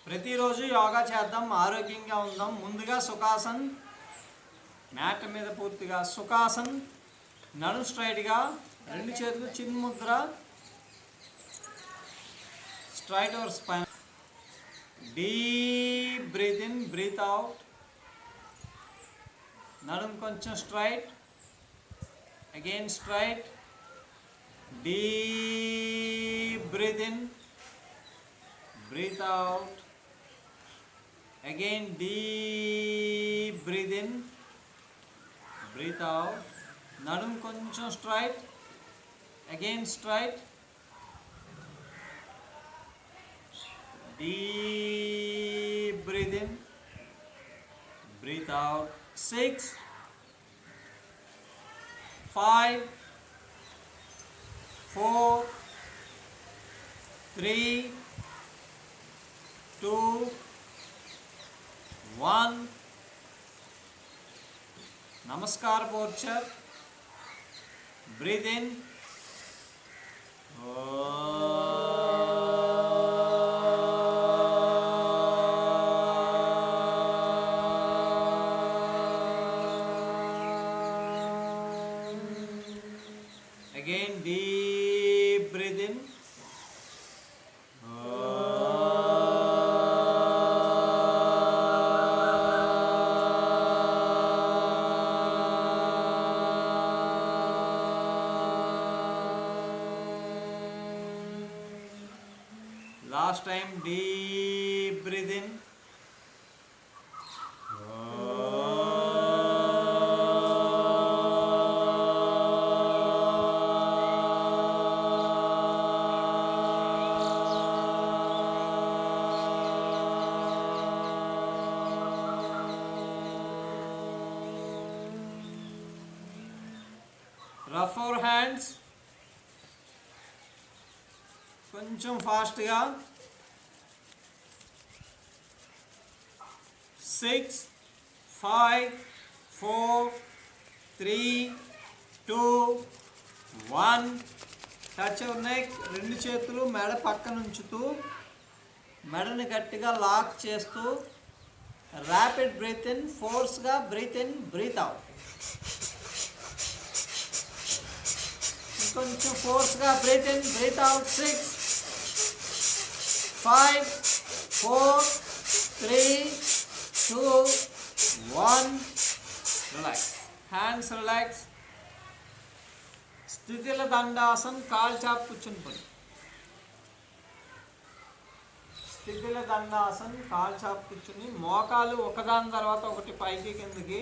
ప్రతిరోజు యోగా చేద్దాం, ఆరోగ్యంగా ఉందాం. ముందుగా సుఖాసన్, మ్యాట్ మీద పూర్తిగా సుఖాసన్, నడు స్ట్రైట్గా, రెండు చేతులు చిన్న ముద్ర, straight over spine. Deep breath in, breath out. నడుం కొంచెం straight, again straight. Deep breath in, breathe out. Again deep breathe in, breathe out. Nadum koncham straight, again straight. Deep breathe in, breathe out. 6, 5, 4, 3, 2, 1. Namaskar posture. Breathe in. Again deep breathe in. Last time, deep breathe in. Rough our hands. కొంచెం ఫాస్ట్గా. 6, 5, 4, 3, 2, 1. Touch your neck. రెండు చేతులు మెడ పక్కన ఉంచుతూ మెడని గట్టిగా lock చేస్తూ ర్యాపిడ్ బ్రీత్ ఇన్, ఫోర్స్గా బ్రీత్ ఇన్, బ్రీత్ అవుట్. కొంచెం ఫోర్స్గా breath in, breath out. 6, 5, 4, 3, 2, 1. Relax. Hands relax. స్థితిల దండాసన్. కాలు చాపు కూర్చుని పడి. స్థితిల దండాసన్. కాలు చాపు కూర్చుని మోకాలు ఒకదాని తర్వాత ఒకటి పైకి కిందకి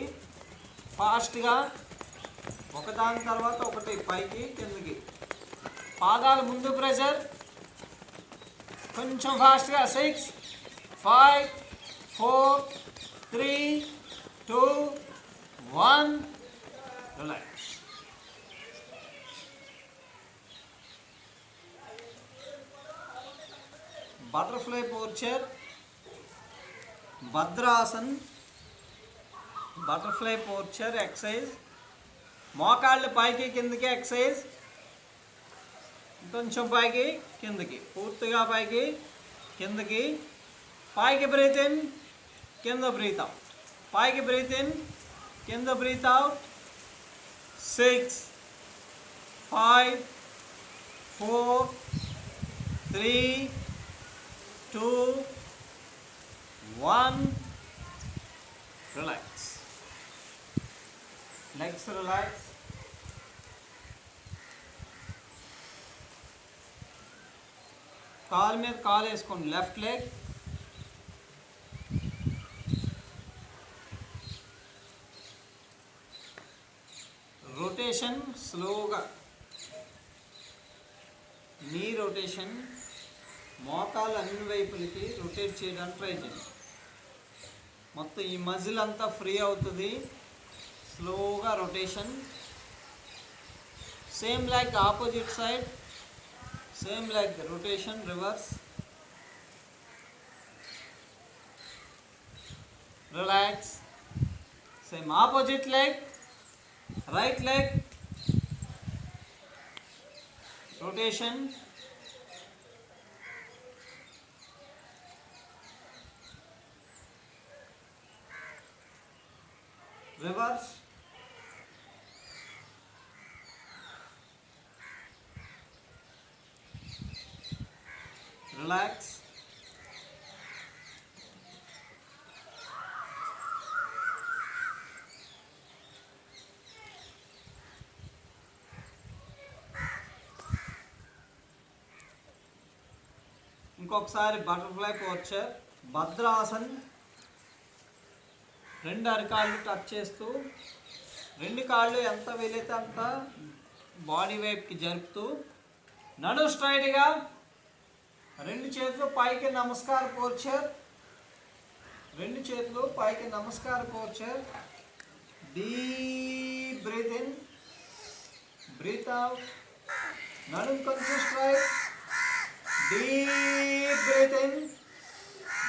ఫాస్ట్గా, ఒకదాని తర్వాత ఒకటి పైకి కిందకి. పాదాలు ముందు ప్రెషర్. కొంచెం ఫాస్ట్గా. 6, 5, 4, 3, 2, 1. Relax. Butterfly posture, bhadrasan. Butterfly posture exercise. మోకాళ్ళు పైకి కిందకి ఎక్సర్సైజ్. కొంచెం పైకి కిందకి, పూర్తిగా పైకి కిందకి. పైకి బ్రీత్ ఇన్, కింద బ్రీత్ అవుట్. పైకి బ్రీత్ ఇన్, కింద breath out. 6, 5, 4, 3, 2, 1. Relax. Legs relax. కాలు మీద కాలు వేసుకోండి. Left leg. రొటేషన్ స్లోగా. నీ రొటేషన్. మోకాలు అన్ని వైపులకి రొటేట్ చేయడానికి ట్రై చేయండి. మొత్తం ఈ మజిల్ అంతా ఫ్రీ అవుతుంది. స్లోగా rotation. Same leg opposite side. Same leg rotation reverse. Relax. Same opposite leg. Right leg rotation, reverse, relax, ఇంకొకసారి బటర్ఫ్లై పోస్చర్, భద్రాసన్. రెండు అరికాళ్ళు టచ్ చేస్తూ రెండు కాళ్ళు ఎంత వీలైతే అంత బాడీ వైపుకి జరుపుతూ నడు స్ట్రైట్గా, రెండు చేతులు పైకి నమస్కార పోస్చర్, రెండు చేతులు పైకి నమస్కార posture. Deep breath in, breath out, నడుము కొంచెం straight. Deep breath in,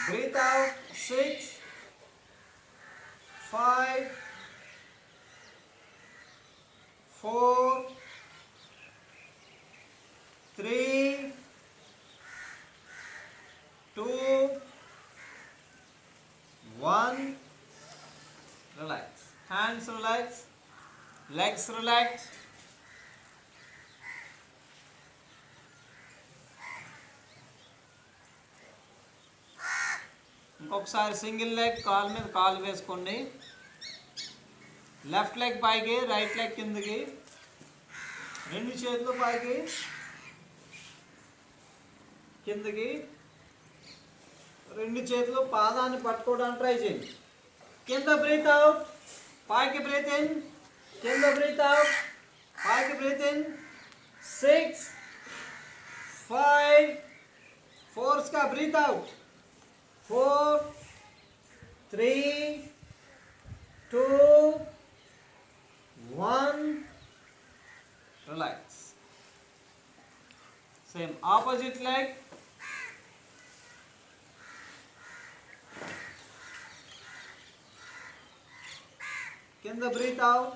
breathe out. 6, 5, 4, 3, 2, 1. Relax. Hands relax, legs relax. ఇంకొకసారి సింగిల్ లెగ్, కాలు మీద కాలు వేసుకోండి. లెఫ్ట్ లెగ్ పైకి, రైట్ లెగ్ కిందకి, రెండు చేతులు పైకి కిందకి, రెండు చేతులు పాదాన్ని పట్టుకోవడానికి ట్రై చేయండి. కింద బ్రీత్ అవుట్, పైకి బ్రీత్ ఇన్, కింద బ్రీత్ అవుట్, పైకి బ్రీత్ ఇన్. 6, 5, ఫోర్స్గా breath out. 4, 3, 2, 1. Relax. Same opposite leg. Kinda breathe out,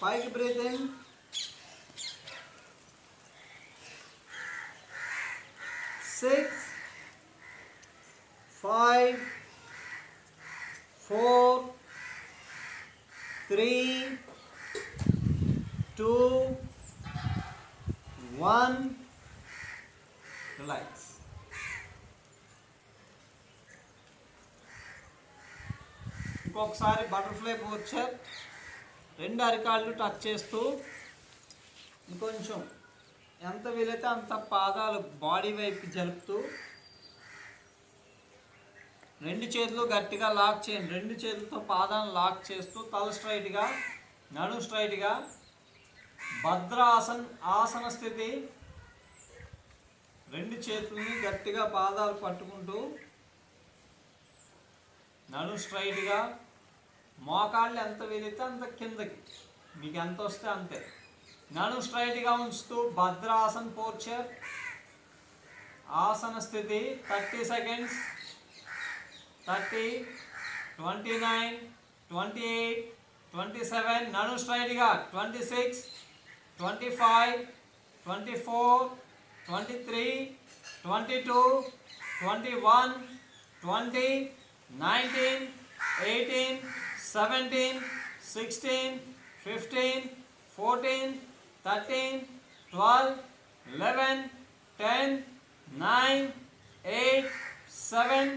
pike breathe in. 6, 5, 4, 3, 2, 1. Relax. ఇంకొకసారి బటర్ఫ్లై పోస్చర్, రెండు అరికాళ్ళు టచ్ చేస్తూ ఇంకొంచెం ఎంత వీలైతే అంత పాదాలు బాడీ వైపు జరుపుతూ రెండు చేతులు గట్టిగా లాక్ చేయండి. రెండు చేతులతో పాదాలను లాక్ చేస్తూ తల స్ట్రైట్గా, నడు స్ట్రైట్గా. భద్రాసన్ ఆసన స్థితి. రెండు చేతుల్ని గట్టిగా పాదాలు పట్టుకుంటూ నడు స్ట్రైట్గా, మోకాళ్ళు ఎంత వీలైతే అంత కిందకి, మీకు ఎంత వస్తే అంతే. నడు స్ట్రైట్గా ఉంచుతూ భద్రాసన్ పోస్చర్, ఆసన స్థితి. 30 seconds. 30, 29, 28, 27. నడు స్ట్రైట్గా. 26, 25, 24, 23, 22, 21, 20, 19, 18, 17, 16, 15, 14, 13, 12, 11, 10, 9, 8, 7,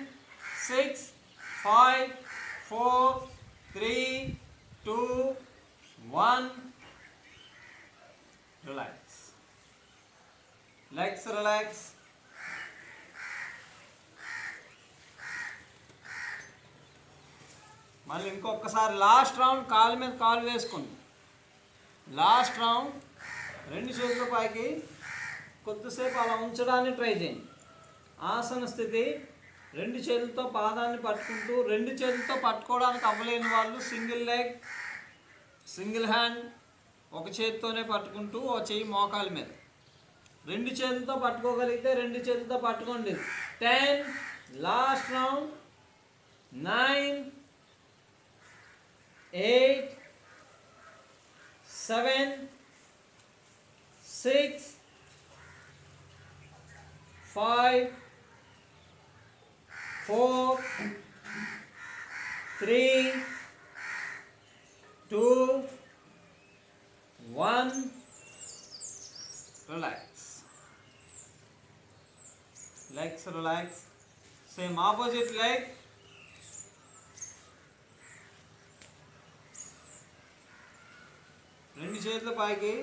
6, 5, 4, 3, 2, 1. Relax. Legs relax. మళ్ళీ ఇంకొకసారి లాస్ట్ రౌండ్ కాలు మీద కాలు వేసుకోండి. లాస్ట్ రౌండ్ రెండు చేతుల పైకి కొద్దిసేపు అలా ఉంచడానికి ట్రై చేయండి. ఆసన స్థితి. రెండు చేతులతో పాదాన్ని పట్టుకుంటూ, రెండు చేతులతో పట్టుకోవడానికి అవ్వలేని వాళ్ళు సింగిల్ లెగ్, సింగిల్ హ్యాండ్, ఒక చేతితోనే పట్టుకుంటూ ఒక చెయ్యి మోకాల మీద. రెండు చేతులతో పట్టుకోగలిగితే రెండు చేతులతో పట్టుకోండి. 10, last round. 9, 8, 7, 6, 5, 4, 3, 2, 1. Relax. Legs relax. Same opposite leg. రెండు చేతుల పైకి.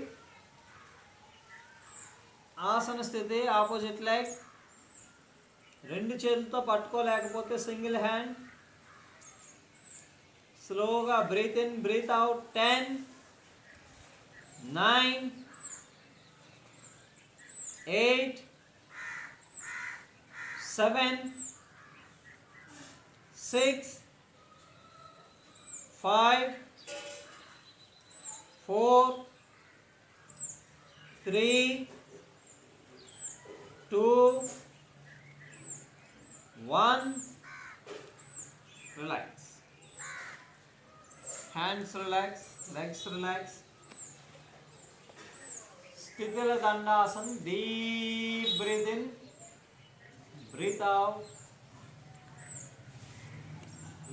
ఆసన స్థితి ఆపోజిట్ లెగ్. రెండు చేతులతో పట్టుకోలేకపోతే సింగిల్ హ్యాండ్. స్లోగా breath in breath out. 10, 9, 8, 7, 6, 5, 4, 3, 2, 1. Relax. Hands relax, legs relax. Sthitila Dandasana. Deep breathe in, breathe out.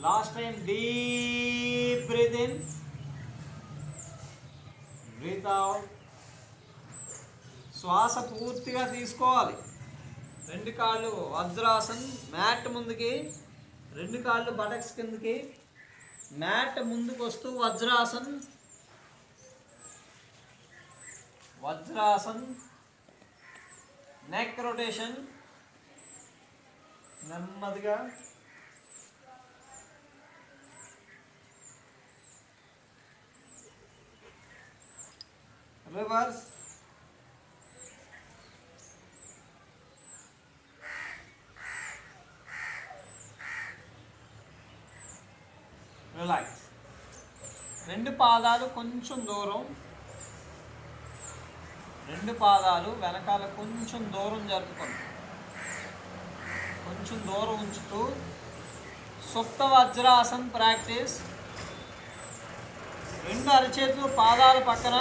Last time, deep breathe in, breathe out. శ్వాస పూర్తిగా తీసుకోవాలి. రెండు కాళ్ళు వజ్రాసన్. మ్యాట్ ముందుకి, రెండు కాళ్ళు బటక్స్ కిందకి. మ్యాట్ ముందుకు వస్తూ వజ్రాసన్. వజ్రాసన్. Neck rotation. నెమ్మదిగా. రివర్స్. రిలాక్స్. రెండు పాదాలు కొంచెం దూరం, రెండు పాదాలు వెనకాల కొంచెం దూరం జరుపుకోండి. కొంచెం దూరం ఉంచుతూ సుప్త వజ్రాసన్ ప్రాక్టీస్. రెండు అరచేతులు పాదాల పక్కన,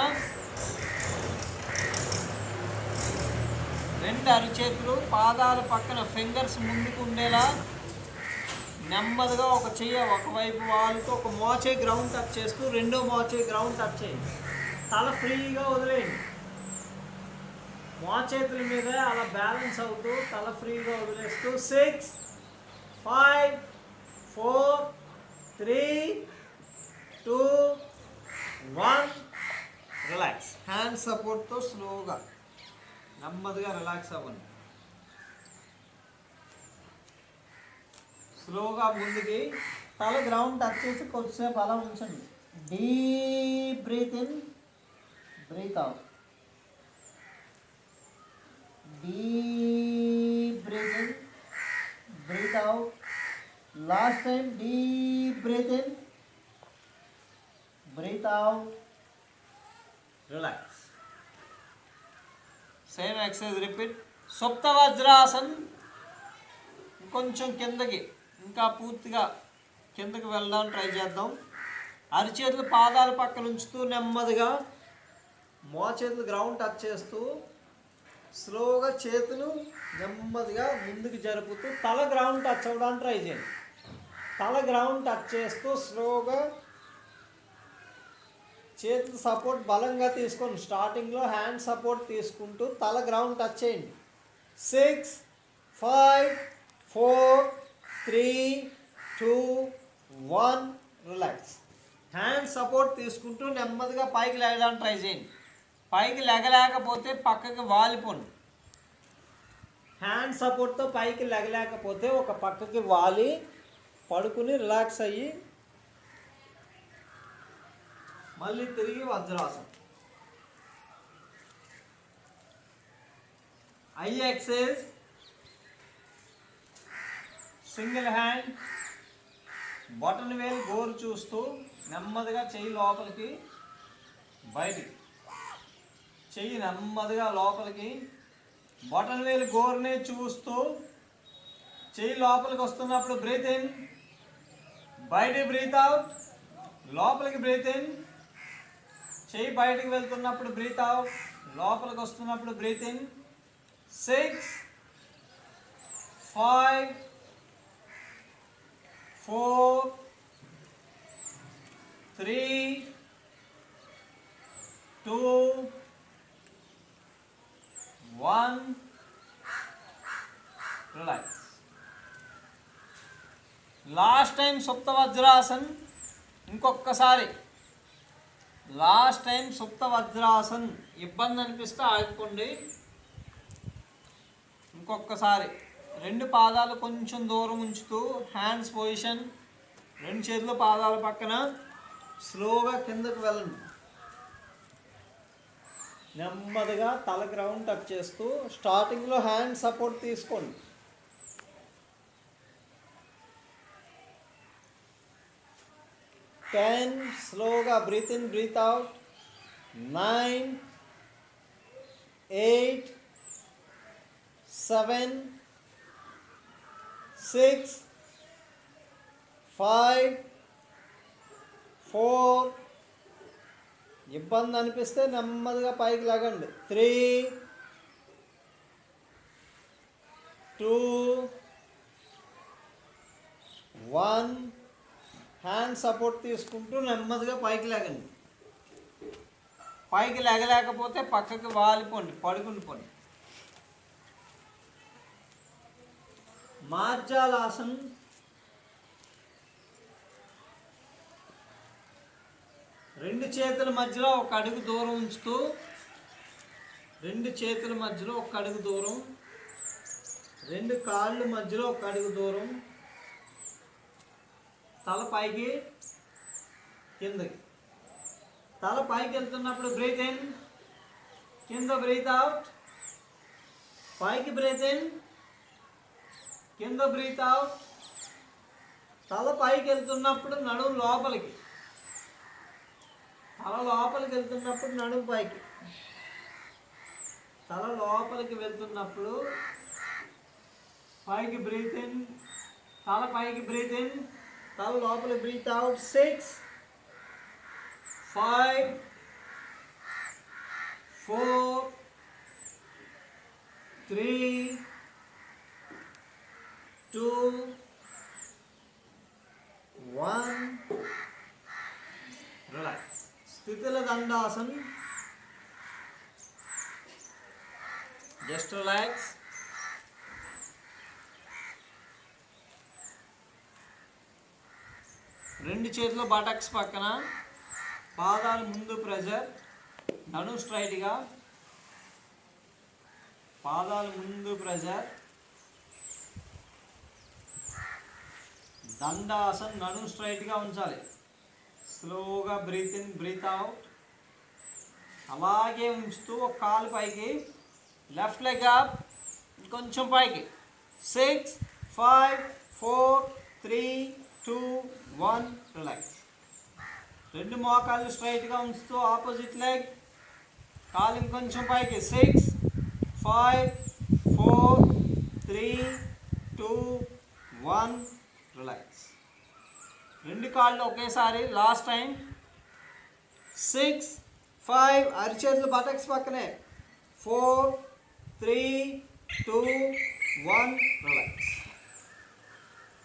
రెండు అరచేతులు పాదాల పక్కన ఫింగర్స్ ముందుకు ఉండేలా నెమ్మదిగా ఒక చెయ్యి ఒకవైపు వాలుతో ఒక మోచే గ్రౌండ్ టచ్ చేస్తూ రెండో మోచే గ్రౌండ్ టచ్ చేయండి. తల ఫ్రీగా వదిలేయండి. మోచేతుల మీద అలా బ్యాలెన్స్ అవుతూ తల ఫ్రీగా వదిలేస్తూ 6, 5, 4, 3, 2, 1. రిలాక్స్. హ్యాండ్ సపోర్ట్తో స్లోగా నెమ్మదిగా రిలాక్స్ అవ్వండి. స్లోగా ముందుకి తల గ్రౌండ్ టచ్ చేసి కొద్దిసేపు అలా ఉంచండి. Deep breath in, breath out. Deep breath in, breath out. Last time. Deep breath in, breath out. Relax. Same exercise repeat. Supta vajrasan. కొంచెం కిందకి, ఇంకా పూర్తిగా కిందకి వెళ్ళడానికి ట్రై చేద్దాం. అరిచేతులు పాదాల పక్కన ఉంచుతూ నెమ్మదిగా మోచేతులు గ్రౌండ్ టచ్ చేస్తూ స్లోగా చేతులు నెమ్మదిగా ముందుకు జరుపుతూ తల గ్రౌండ్ టచ్ అవ్వడానికి ట్రై చేయండి. తల గ్రౌండ్ టచ్ చేస్తూ స్లోగా చేతులు సపోర్ట్ బలంగా తీసుకోండి. స్టార్టింగ్లో హ్యాండ్ సపోర్ట్ తీసుకుంటూ తల గ్రౌండ్ టచ్ చేయండి. 6, 5, 4, 3, 2, 1. రిలాక్స్. హ్యాండ్ సపోర్ట్ తీసుకుంటూ నెమ్మదిగా పైకి లేగడానికి ట్రై చేయండి. పైకి లెగలేకపోతే పక్కకి వాలిపోండి. హ్యాండ్ సపోర్ట్తో పైకి లెగలేకపోతే ఒక పక్కకి వాలి పడుకుని రిలాక్స్ అయ్యి మళ్ళీ తిరిగి వజ్రాసనం. Eye exercise. సింగిల్ హ్యాండ్ బటన్ వేలు గోరు చూస్తూ నెమ్మదిగా చెయ్యి లోపలికి బయటికి, చెయ్యి నెమ్మదిగా లోపలికి, బటన్ వేలు గోరునే చూస్తూ చెయ్యి లోపలికి వస్తున్నప్పుడు బ్రీత్ ఇన్, బయటికి బ్రీత్ అవుట్. లోపలికి బ్రీత్ ఇన్, చెయ్యి బయటికి వెళ్తున్నప్పుడు బ్రీత్ అవుట్. లోపలికి వస్తున్నప్పుడు breath in. 6, 5, 4, 3, 2 1 relax. Last time supta vajrasan, ఇంకొకసారి లాస్ట్ టైం సుప్త వజ్రాసన్. ఇబ్బంది అనిపిస్తే ఆగిపోండి. ఇంకొకసారి రెండు పాదాలు కొంచెం దూరం ఉంచుతూ హ్యాండ్స్ పొజిషన్, రెండు చేతులు పాదాల పక్కన స్లోగా కిందకు వెళ్ళండి. నెమ్మదిగా తల గ్రౌండ్ టచ్ చేస్తూ స్టార్టింగ్లో హ్యాండ్ సపోర్ట్ తీసుకోండి. 10 స్లోగా బ్రీత్ ఇన్ బ్రీత్ అవుట్. 9 8 7 6 5 4. ఇబ్బంది అనిపిస్తే నెమ్మదిగా పైకి లాగండి. 3 2 1. హ్యాండ్ సపోర్ట్ తీసుకుంటూ నెమ్మదిగా పైకి లాగండి. పైకి లేగలేకపోతే పక్కకి వాలిపోండి, పడుకుండిపోండి. మార్జాలాసన్. రెండు చేతుల మధ్యలో ఒక అడుగు దూరం ఉంచుతూ, రెండు చేతుల మధ్యలో ఒక అడుగు దూరం, రెండు కాళ్ళు మధ్యలో ఒక అడుగు దూరం, తల పైకి కిందకి. తల పైకి వెళ్తున్నప్పుడు బ్రీత్ ఇన్, కింద బ్రీత్ అవుట్. పైకి బ్రీత్ ఇన్, కింద బ్రీత్ అవుట్. తల పైకి వెళ్తున్నప్పుడు నడుము లోపలికి, తల లోపలికి వెళ్తున్నప్పుడు నడుము పైకి. తల లోపలికి వెళ్తున్నప్పుడు పైకి బ్రీత్ ఇన్, తల పైకి బ్రీత్ ఇన్, తల లోపలికి బ్రీత్ అవుట్. 6 5 4 3 2 1. రిలాక్స్. స్థితిల దండాసన్. Just relax. రెండు చేతులు బటక్స్ పక్కన, పాదాలు ముందు ప్రెజర్, నడుము స్ట్రైట్గా, పాదాలు ముందు ప్రెజర్. దండాసన్. నడుము స్ట్రైట్గా ఉంచాలి. స్లోగా బ్రీత్ ఇన్ బ్రీత్ అవుట్. అలాగే ఉంచుతూ ఒక కాలు పైకి, లెఫ్ట్ లెగ్ అప్, కొంచెం పైకి. 6 5 4 3 2 1. రిలాక్స్. రెండు మోకాళ్ళు స్ట్రైట్గా ఉంచుతూ ఆపోజిట్ లెగ్, కాలు ఇంకొంచెం పైకి. 6 5 4 3 2 1. రిలాక్స్. రెండు కాళ్ళు ఒకేసారి. Last time. 6 5. అరిచేతులు బటక్స్ పక్కనే. 4 3 2 1. Relax.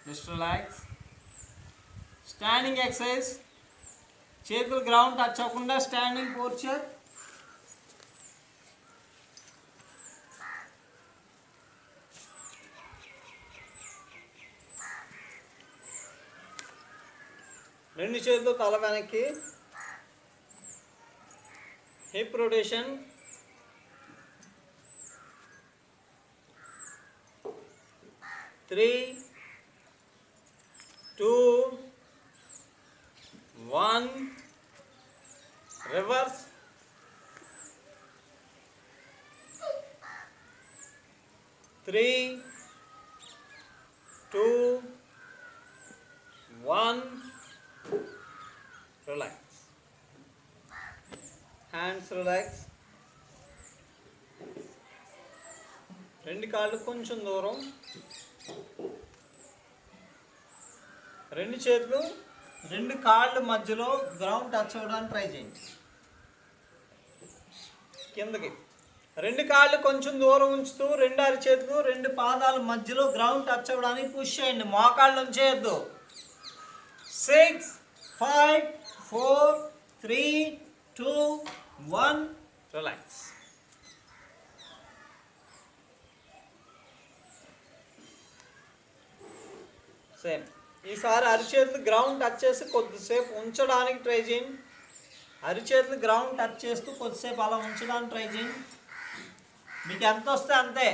Just relax. Standing exercise. చేతులు గ్రౌండ్ టచ్ అవ్వకుండా స్టాండింగ్ పోర్చర్. రెండు చేతులు తల వెనక్కి, hip rotation. 3 2 1. Reverse. 3 2 1. Relax. Hands relax. రెండు కాళ్ళు కొంచెం దూరం, రెండు చేతులు రెండు కాళ్ళ మధ్యలో గ్రౌండ్ టచ్ అవ్వడానికి ట్రై చేయండి. కిందకి రెండు కాళ్ళు కొంచెం దూరం ఉంచుతూ రెండు అరిచేతులు రెండు పాదాల మధ్యలో గ్రౌండ్ టచ్ అవ్వడానికి పుష్ చేయండి. మోకాళ్ళు ఉంచేయద్దు. 6 5 4 3 2 1, రిలాక్స్. సేమ్. ఈసారి అరిచేతులు గ్రౌండ్ టచ్ చేసి కొద్దిసేపు ఉంచడానికి ట్రై చేయండి. అరిచేతులు గ్రౌండ్ టచ్ చేస్తూ కొద్దిసేపు అలా ఉంచడానికి ట్రై చేయండి. మీకు ఎంత వస్తే అంతే,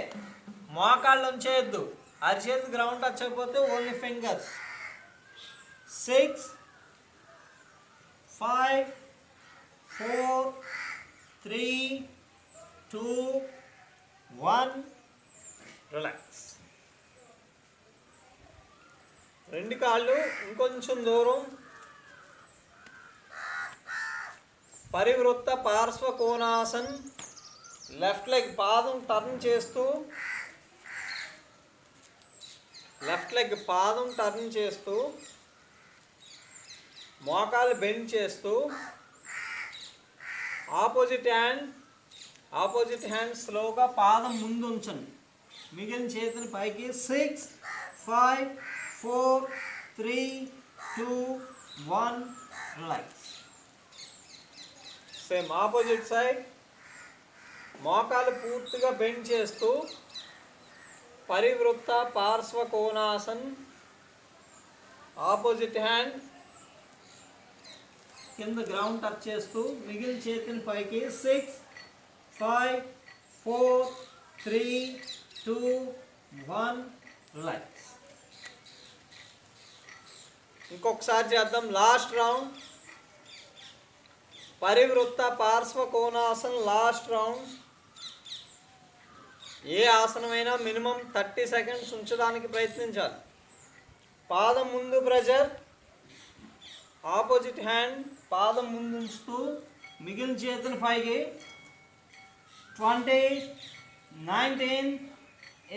మోకాళ్ళు ఉంచేయద్దు. అరిచేతులు గ్రౌండ్ టచ్ అయిపోతే ఓన్లీ ఫింగర్స్. 6, 5, 4, 3, 2, 1, రిలాక్స్. రెండు కాళ్ళు ఇంకొంచెం దూరం పరివృత్త పార్శ్వ కోణాసన్. లెఫ్ట్ లెగ్ పాదం టర్న్ చేస్తూ మోకాలు బెండ్ చేస్తూ ఆపోజిట్ హ్యాండ్ స్లోగా పాదం ముందు ఉంచండి. మిగిలిన చేతులు పైకి. 6, 5, 4, 3, 2, 1, రిలాక్స్. Same opposite side. మోకాలు పూర్తిగా బెండ్ చేస్తూ పరివృత్త పార్శ్వ కోణాసన్. ఆపోజిట్ హ్యాండ్ కింద గ్రౌండ్ టచ్ చేస్తూ మిగిలిన చేతుల పైకి. 6, 5, 4, 3, 2, 1, రిలాక్స్. ఇంకొకసారి చేద్దాం. Last round parivritta parshva konasan. Last round. ఏ ఆసనమైనా మినిమం 30 సెకండ్స్ ఉంచడానికి ప్రయత్నించాలి. పాదం ముందు ప్రెజర్. ఆపోజిట్ హ్యాండ్ పాదం ముందు ఉంచుతూ మిగిలిన చేతుల పైకి. 20, 19,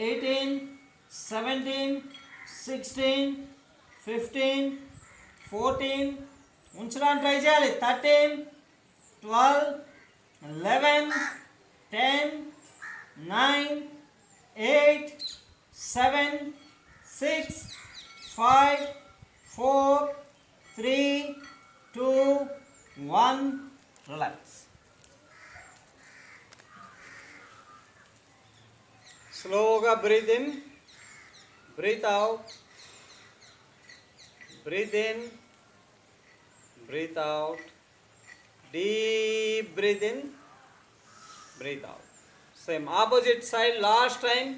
18, 17, 16, 15, 14, ఉంచడానికి ట్రై చేయాలి. 13, 12, 11, 10, 9, 8, 7, 6, 5, 4, 3, 2, 1, రిలాక్స్. స్లోగా breath in, breath out. Breathe in, breathe out. Deep breathe in, breathe out. Same opposite side. Last time.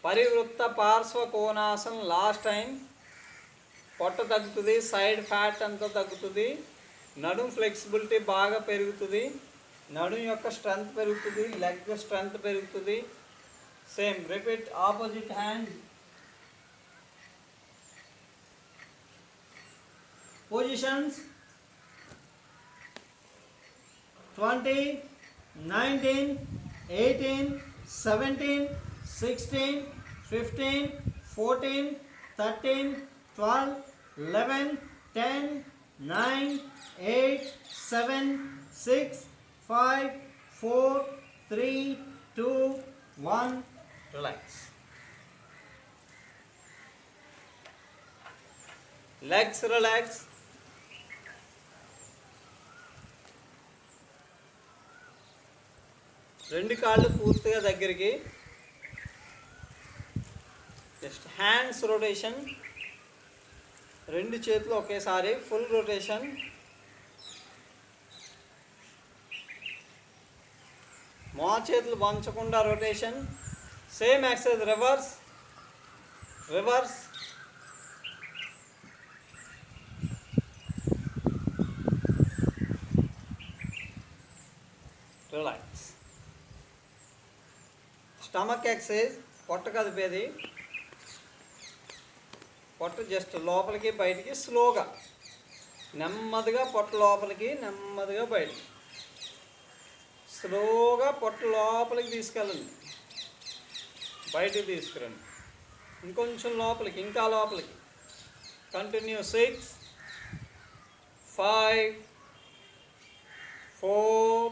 Parivritta parshva konasan. Last time. పొట్ట తగ్గుతుంది, సైడ్ ఫ్యాట్ అంతా తగ్గుతుంది, నడుం ఫ్లెక్సిబిలిటీ బాగా పెరుగుతుంది, నడుం యొక్క స్ట్రెంగ్త్ పెరుగుతుంది, లెగ్ స్ట్రెంగ్త్ పెరుగుతుంది. Same repeat. Opposite hand. Positions 20, 19, 18, 17, 16, 15, 14, 13, 12, 11, 10, 9, 8, 7, 6, 5, 4, 3, 2, 1. Relax. Legs relax. రెండు కాళ్ళు పూర్తిగా దగ్గరికి. Just hands rotation. రెండు చేతులు ఒకేసారి ఫుల్ రొటేషన్. మా చేతులు వంచకుండా rotation. Same exercise. Reverse, reverse. Relax. Stomach exercise. పొట్ట కదిపేది. పొట్ట జస్ట్ లోపలికి బయటికి స్లోగా, నెమ్మదిగా పొట్ట లోపలికి, నెమ్మదిగా బయటికి. స్లోగా పొట్ట లోపలికి తీసుకెళ్ళండి, బయటికి తీసుకురండి. ఇంకొంచెం లోపలికి, ఇంకా లోపలికి. కంటిన్యూ. 6, 5, 4,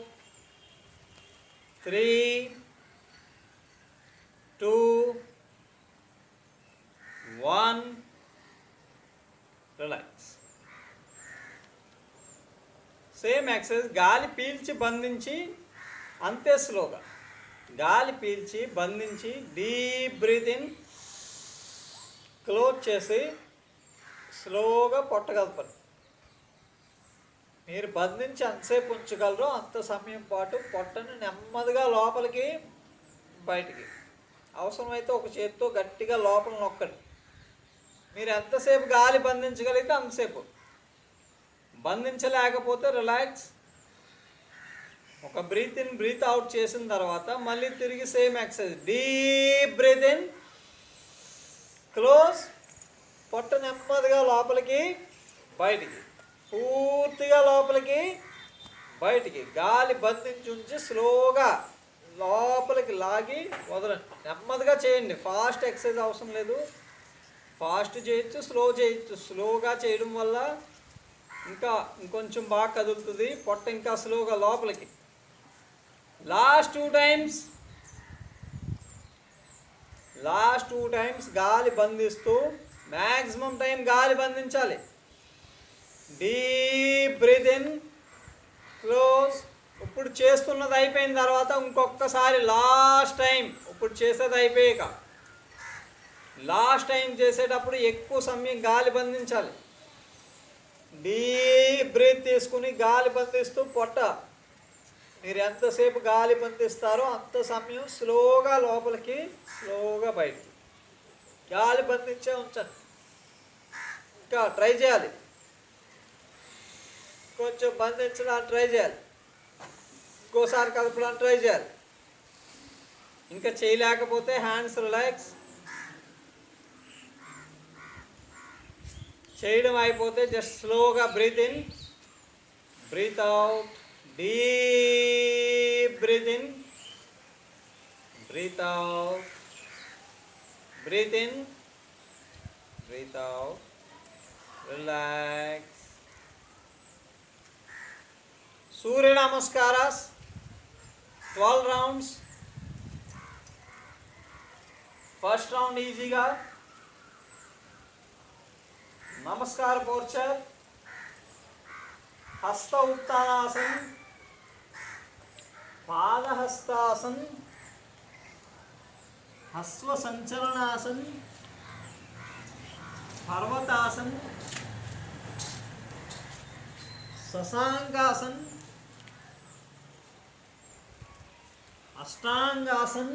3, 2, 1. Relax. Same exercise. గాలి పీల్చి బంధించి అంతే స్లోగా. గాలి పీల్చి బంధించి డీప్ బ్రీత్ ఇన్, క్లోజ్ చేసి స్లోగా పొట్టగలపాలి. మీరు బంధించి ఎంతసేపు ఉంచగలరో అంత సమయం పాటు పొట్టను నెమ్మదిగా లోపలికి బయటికి, అవసరమైతే ఒక చేతితో గట్టిగా లోపల నొక్కండి. మీరు ఎంతసేపు గాలి బంధించగలిగితే అంతసేపు. బంధించలేకపోతే రిలాక్స్. ఒక బ్రీత్ ఇన్ బ్రీత్ అవుట్ చేసిన తర్వాత మళ్ళీ తిరిగి same exercise. Deep breath in, close, పొట్ట నెమ్మదిగా లోపలికి బయటికి, పూర్తిగా లోపలికి బయటికి. గాలి బంధించి ఉంచి స్లోగా లోపలికి లాగి వదలండి. నెమ్మదిగా చేయండి. ఫాస్ట్ ఎక్సర్సైజ్ అవసరం లేదు. ఫాస్ట్ చేయొచ్చు, స్లో చేయొచ్చు. స్లోగా చేయడం వల్ల ఇంకొంచెం బాగా కదులుతుంది పొట్ట, ఇంకా స్లోగా లోపలికి. Last 2 times. లాస్ట్ 2 టైమ్స్ గాలి బంధిస్తూ, మ్యాక్సిమం టైం గాలి బంధించాలి. Deep breath in, close. ఇప్పుడు చేస్తున్నది అయిపోయిన తర్వాత ఇంకొకసారి లాస్ట్ టైం. ఇప్పుడు చేసేది అయిపోయాక లాస్ట్ టైం చేసేటప్పుడు ఎక్కువ సమయం గాలి బంధించాలి. డీప్ బ్రీత్ తీసుకుని గాలి బంధిస్తూ పొట్ట, మీరు ఎంతసేపు గాలి బంధిస్తారో అంత సమయం స్లోగా లోపలికి, స్లోగా బయటికి. గాలి బంధించే ఉంచండి. ఇంకా ట్రై చేయాలి. కొంచెం బంధించడానికి ట్రై చేయాలి. ఇంకోసారి కలపడానికి ట్రై చేయాలి. ఇంకా చేయలేకపోతే హ్యాండ్స్ రిలాక్స్. చేయడం అయిపోతే జస్ట్ స్లోగా breath in, breath out. Deep breath in, breath out, breath in, breath out. Relax. Surya namaskaras 12 rounds. First round ఈజీగా నమస్కార పోర్చర్, హస్త ఉత్తానాసన్, పాదహస్తాసన్, హస్వ సంచలనాసన్, పర్వతాసన్, శశాంకాసన్, అష్టాంగాసన్,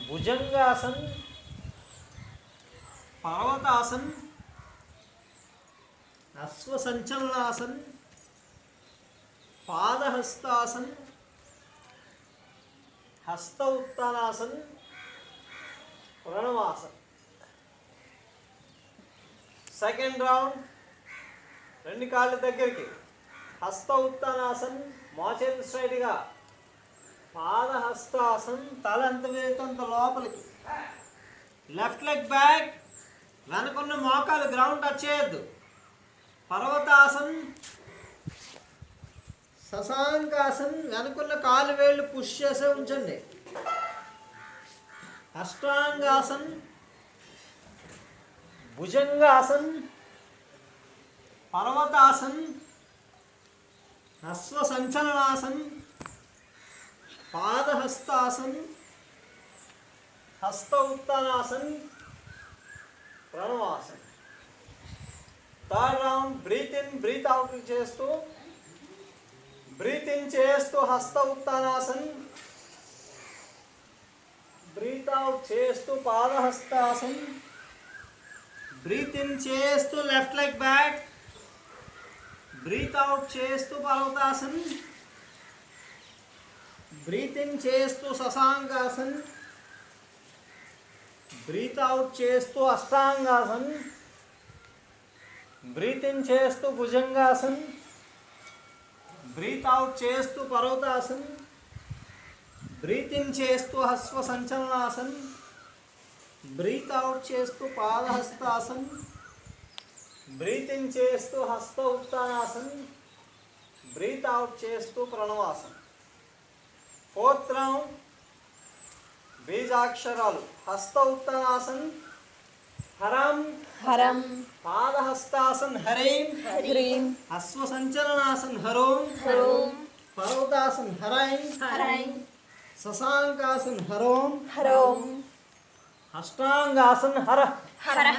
భుజంగాసన్, పర్వతాసన్, అశ్వ సంచలనాసన్, పాదహస్తాసన్, హస్త ఉత్తానాసన్, ప్రణవాసన్. Second round. 2 కాళ్ళ దగ్గరికి. హస్త ఉత్తానాసన్, మోచేతి స్ట్రైట్గా. పాదహస్తాసన్, తల ఎంత వేతంత లోపలికి. లెఫ్ట్ లెగ్ బ్యాక్, వెనకున్న మోకాలు గ్రౌండ్ టచ్ చేయొద్దు. పర్వతాసన్, శశాంకాసన్, వెనకున్న కాలు వేళ్ళు పుష్ చేసే ఉంచండి. అష్టాంగాసన్, భుజంగాసన్, పర్వతాసన్, అశ్వ sanchalanasan, padahastasan, hasta uttanasan, pranavasan. Third round. Breath in breath out చేస్తూ, బ్రీత్ ఇన్ చేస్తూ హస్త ఉత్తానాసన్, బ్రీత్ అవుట్ చేస్తూ పాదహస్తాసన్, బ్రీత్ ఇన్ చేస్తూ left leg back, breath out చేస్తూ పర్వతాసన్, బ్రీత్ ఇన్ చేస్తూ శశాంకాసన్, బ్రీత్ అవుట్ చేస్తూ అష్టాంగాసన్, బ్రీత్ ఇన్ చేస్తూ భుజంగాసన్, బ్రీత్ అవుట్ చేస్తూ పర్వతాసన్, బ్రీత్ ఇన్ చేస్తూ హస్వ సంచలనాసన్, బ్రీత్ అవుట్ చేస్తూ పాదహస్తాసన్, బ్రీత్ ఇన్ చేస్తూ హస్త ఉత్తానాసన్, బ్రీత్ అవుట్ చేస్తూ ప్రణవాసన్. Fourth round. బీజాక్షరాలు. హస్త ఉత్తానాసన్, హరం హరం పాదహస్తాసన్ హరైం హ్రీం అశ్వసంచలనాసన్ హరోం హరోం పర్వతాసన్ హరైం హరైం శశాంకాసన్ హరోం హరోం అష్టాంగాసన్ హర హర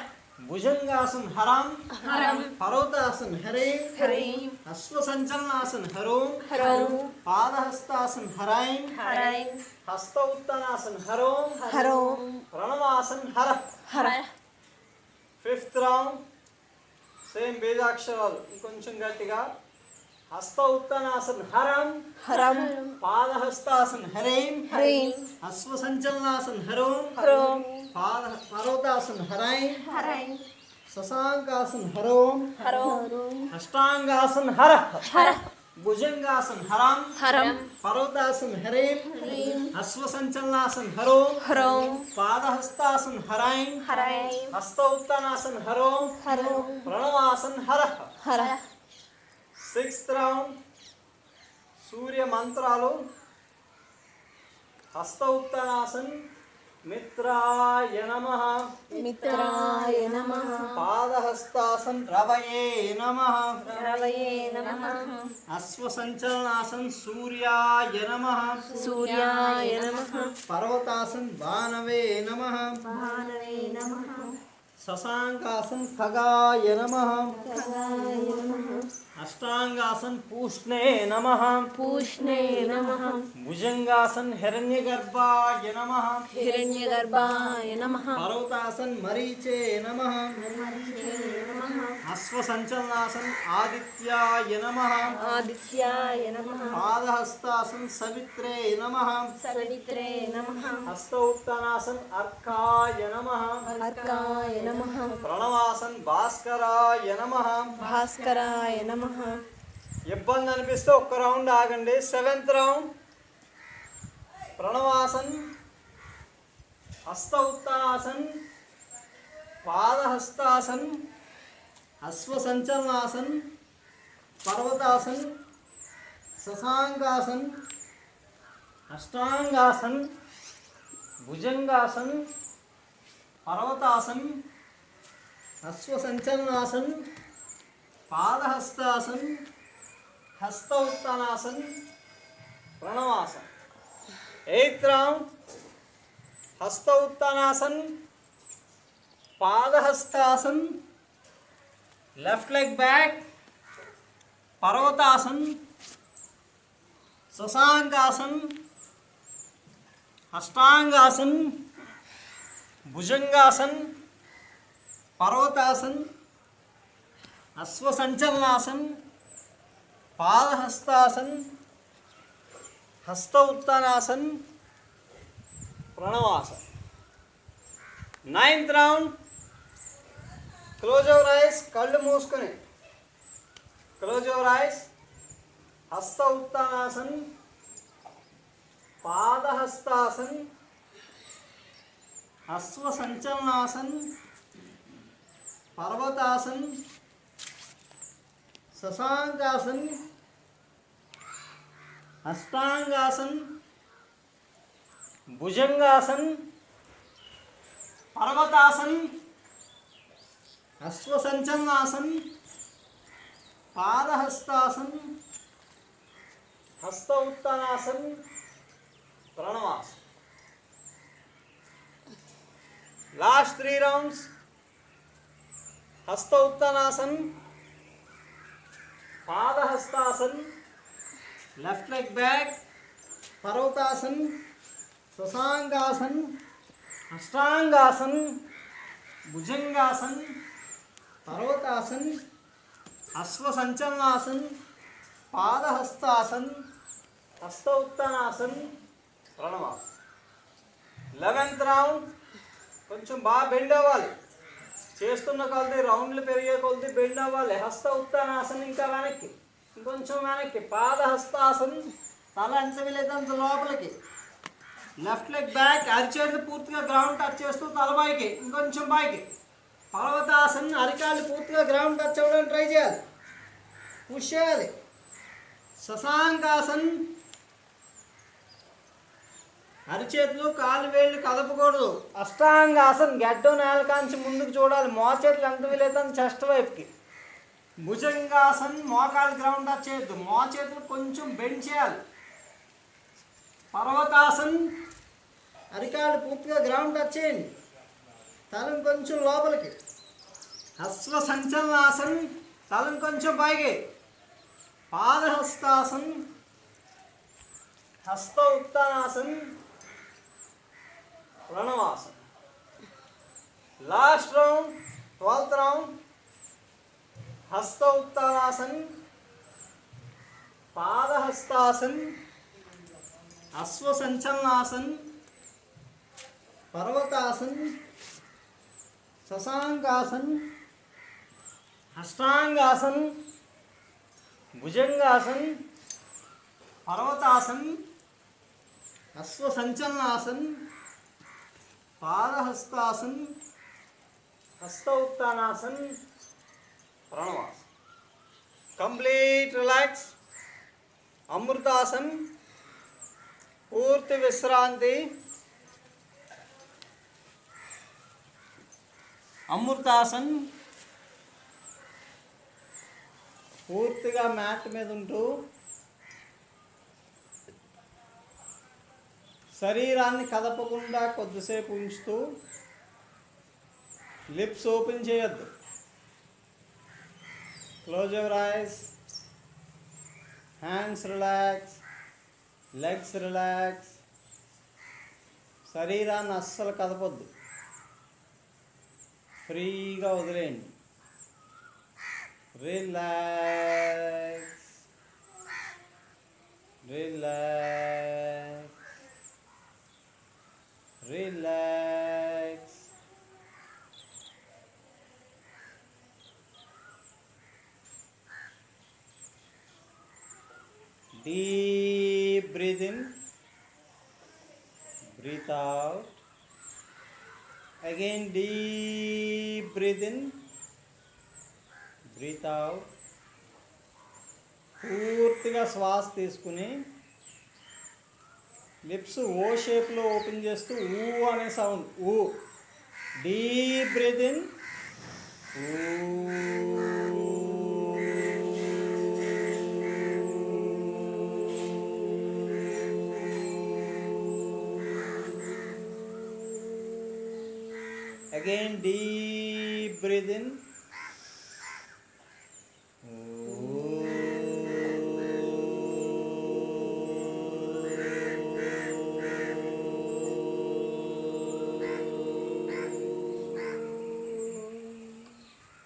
భుజంగాసన్ హరం హరం పర్వతాసన్ హరైం హ్రీం అశ్వసంచలనాసన్ హరోం హరోం పాదహస్తాసన్ హరైం హరైం హస్త ఉత్తనాసన్ హరోం హరోం ప్రణవాసన్ హర హర ఫిఫ్త్ రౌండ్ సేమ్ బీజాక్షరాలు ఇంకొంచెం గట్టిగా హస్త ఉత్తనాసన్ హరం హరం పాదహస్తాసన్ హరైం హ్రీం అశ్వసంచలనాసన్ హరోం హరోం పర్వతాసన్ హరైం హరైం శశాంకాసన్ హరోం హరోం అష్టాంగాసన్ హర హర భుజంగాసన్ హరం హరం పర్వతాసన్ హరైం హ్రీం అశ్వసంచలనాసన్ హరోం హరోం పాదహస్తాసన్ హరైం హరైం హస్త ఉత్తనాసన్ హరోం హరోం ప్రణవాసన్ హర హర సిక్స్త్ రౌండ్ సూర్య మంత్రాలు హస్త ఉత్తనాసన్ మిత్రాయ నమః మిత్రాయ నమః పాదహస్తాసన్ రవయే నమః రవయే నమః అశ్వసంచలనాసన్ సూర్యాయ నమః సూర్యాయ నమః పర్వతాసన్ భానవే నమః భానవే నమః శశాంకాసన్ ఖగాయ నమః ఖగాయ నమః అష్టాంగాసన్ పూష్ణే నమః పూష్ణే నమః భుజంగాసన్ హిరణ్యగర్భాయ నమః హిరణ్యగర్భాయ నమః పర్వతాసన్ మరీచే నమః అశ్వసంచలనాసన్ ఆదిత్యాయ నమః ఆదిత్యాయ నమః పాదహస్తాసన్ సవిత్రే నమః సవిత్రే నమః హస్త ఉత్తనాసన్ అర్కాయ నమః అర్కాయ నమః ప్రణవాసన్ భాస్కరాయ నమః భాస్కరాయ నమః ఇబ్బంది అనిపిస్తే ఒక్క రౌండ్ ఆగండి. సెవెంత్ రౌండ్ ప్రణవాసన్ హస్త uttanasan Padahastasan అశ్వసంచలనాసన్ పర్వతాసన్ shashankasan ashtangasan bhujangasan parvatasan ashvasanchalanasan padahastasan hasta uttanasan ప్రణవాసన్. Eighth round hasta uttanasan padahastasan left leg back parvatasan shashankasan ashtangasan bhujangasan parvatasan ashvasanchalanasan padahastasan hasta uttanasan pranavasan. Ninth round close your eyes, కళ్ళు మూసుకొని క్లోజ్ యువర్ ఐస్. హస్త uttanasan Padahastasan అశ్వసంచలనాసన్ పర్వతాసన్ shashankasan ashtangasan bhujangasan parvatasan ashvasanchalanasan padahastasan hasta uttanasan ప్రణవాసన్. Last 3 rounds hasta uttanasan padahastasan left leg back parvatasan shashankasan ashtangasan bhujangasan parvatasan ashvasanchalanasan padahastasan hasta uttanasan ప్రణవాసన్. 11th round కొంచెం బాగా బెండ్ అవ్వాలి. చేస్తున్న కొలది రౌండ్లు పెరిగే కొలది బెండ్ అవ్వాలి. హస్త ఉత్తనాసన్ ఇంకా వెనక్కి, ఇంకొంచెం వెనక్కి. పాదహస్తాసన్ తల ఎంత వీలైతే లోపలికి. లెఫ్ట్ లెగ్ బ్యాక్, అరిచేతులు పూర్తిగా గ్రౌండ్ టచ్ చేస్తూ తల పైకి, ఇంకొంచెం పైకి. పర్వతాసన్ అరికాళ్ళు పూర్తిగా గ్రౌండ్ టచ్ అవ్వడానికి ట్రై చేయాలి, పుష్ చేయాలి. శశాంకాసన్ అరిచేతులు కాలు వేళ్ళు కదపకూడదు. అష్టాంగాసన్ గడ్డం నేల కాంచి ముందుకు చూడాలి. మోచేతులు ఎంత వీలైతే చెస్ట్ వైపుకి. భుజంగాసన్ మోకాలు గ్రౌండ్ టచ్ చేయొద్దు. మోచేతులు కొంచెం బెండ్ చేయాలి. పర్వతాసన్ అరికాలు పూర్తిగా గ్రౌండ్ టచ్ చేయండి. తలను కొంచెం లోపలికి. అశ్వ సంచలనాసన్ తలను కొంచెం పైకి. Padahastasan, hasta uttanasan, pranavasan. Last round 12th round. Hasta uttanasan, Padahastasan, అశ్వ సంచలనాసన్, పర్వతాసన్, శశాంకాసన్, అష్టాంగాసన్, భుజంగాసన్, పర్వతాసన్, అశ్వ సంచలనాసన్, పాదహస్తాసన్, హస్త ఉత్తానాసన్, ప్రణవాసన్. Complete relax. అమృతాసన్ పూర్తి విశ్రాంతి. అమృతాసన్ పూర్తిగా మ్యాట్ మీద ఉంటూ శరీరాన్ని కదపకుండా కొద్దిసేపు ఉంచుతూ లిప్స్ ఓపెన్ చేయొద్దు. Close your ice. Hands relax, legs relax. శరీరాన్ని అస్సలు కదపొద్దు. ఫ్రీగా వదిలేయండి. Relax, relax, relax. Deep breathe in, breathe out. Again deep breathe in, breathe out. పూర్తిగా శ్వాస తీసుకుని లిప్స్ ఓ షేప్లో ఓపెన్ చేస్తూ ఊ అనే సౌండ్. ఊ. Deep breath in. Again deep breathe in.